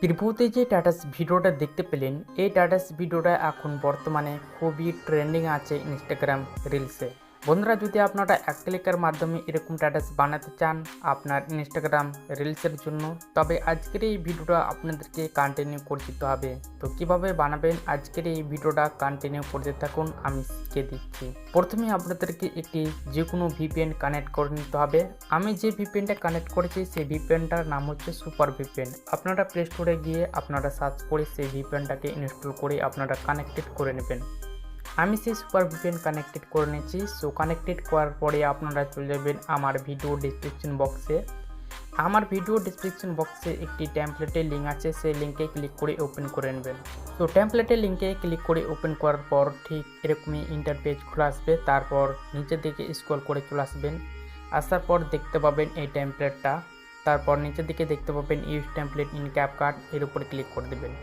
প্রিভিউতে যে স্ট্যাটাস ভিডিওটা দেখতে পেলেন, এই স্ট্যাটাস ভিডিওটা এখন বর্তমানে খুবই ট্রেন্ডিং আছে ইনস্টাগ্রাম রিলসে। বন্ধুরা, যদি আপনারা এক ক্লিকের মাধ্যমে এরকম স্ট্যাটাস বানাতে চান আপনার ইনস্টাগ্রাম রিলসের জন্য, তবে আজকের এই ভিডিওটা আপনাদেরকে কন্টিনিউ করতে হবে। তো কিভাবে বানাবেন আজকের এই ভিডিওটা কন্টিনিউ করতে থাকুন, আমি শিখিয়ে দিচ্ছি। প্রথমে আপনাদেরকে একটি যে কোনো ভিপিএন কানেক্ট করে নিতে হবে। আমি যে ভিপিএনটা কানেক্ট করেছি সেই ভিপিএনটার নাম হচ্ছে সুপার ভিপিএন। আপনারা প্লে স্টোরে গিয়ে আপনারা সার্চ করে সেই ভিপিএনটাকে ইনস্টল করে আপনারা কানেক্টেড করে নেবেন। আমি সেই সুপার ভিপিএন কানেক্টেড করে নিয়েছি। সো কানেক্টেড করার পরে আপনারা চলে যাবেন আমার ভিডিও ডিসক্রিপশন বক্সে। আমার ভিডিও ডিসক্রিপশন বক্সে একটি টেমপ্লেটের লিঙ্ক আছে, সেই লিঙ্কে ক্লিক করে ওপেন করে নেবেন। তো টেমপ্লেটের লিঙ্কে ক্লিক করে ওপেন করার পর ঠিক এরকমই ইন্টারপেজ খুলে আসবে। তারপর নিচের দিকে স্ক্রল করে চলে আসবেন। আসার পর দেখতে পাবেন এই টেমপ্লেটটা। তারপর নিচের দিকে দেখতে পাবেন ইউজ টেমপ্লেট ইন ক্যাপকাট, এর উপরে ক্লিক করে দেবেন।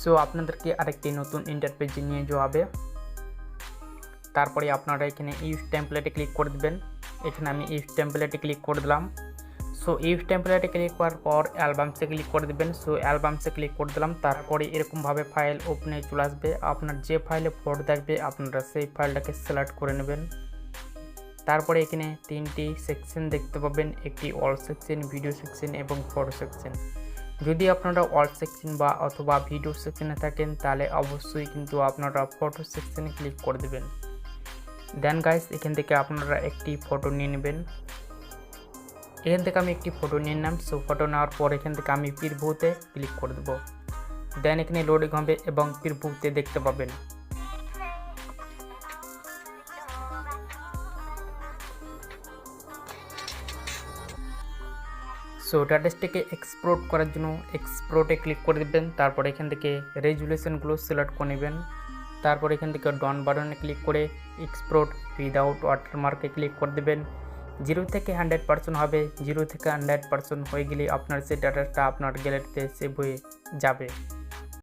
সো আপনাদেরকে আরেকটি নতুন ইন্টারপেজে নিয়ে যাওয়া হবে। তারপরে আপনারা এখানে ইউজ টেমপ্লেটে ক্লিক করে দেবেন। এখানে আমি ইউজ টেমপ্লেটে ক্লিক করে দিলাম। সো ইউজ টেমপ্লেটে ক্লিক করার পর অ্যালবামসে ক্লিক করে দেবেন। সো অ্যালবামসে ক্লিক করে দিলাম। তারপরে এরকমভাবে ফাইল ওপেনে চলে আসবে। আপনার যে ফাইলে ফটো থাকবে আপনারা সেই ফাইলটাকে সিলেক্ট করে নেবেন। তারপরে এখানে তিনটি সেকশন দেখতে পাবেন, একটি অল সেকশন, ভিডিও সেকশন এবং ফটো সেকশন। যদি আপনারা অল সেকশন বা অথবা ভিডিও সেকশনে থাকেন তাহলে অবশ্যই কিন্তু আপনারা ফটো সেকশনে ক্লিক করে দেবেন। দেন গাইস, এখান থেকে আপনারা একটি ফটো নিয়ে নেবেন। এখান থেকে আমি একটি ফটো নিয়ে নিলাম। সো ফটো নেওয়ার পর এখান থেকে আমি প্রিভিউতে ক্লিক করে দেবো। দেন এখানে লোডিং হবে এবং প্রিভিউতে দেখতে পাবেন। সো স্ট্যাটাসটাকে এক্সপোর্ট করার জন্য এক্সপোর্টে ক্লিক করে দেবেন। তারপর এখান থেকে রেজুলেশনগুলো সিলেক্ট করে নেবেন। তারপর এখান থেকে ডন বাটনে ক্লিক করে এক্সপোর্ট উইদাউট ওয়াটারমার্কে ক্লিক করে দেবেন। 0 থেকে 100% হবে। 0 থেকে 100% হয়ে গেলে আপনার সেই স্ট্যাটাসটা আপনার গ্যালারিতে সেভ হয়ে যাবে।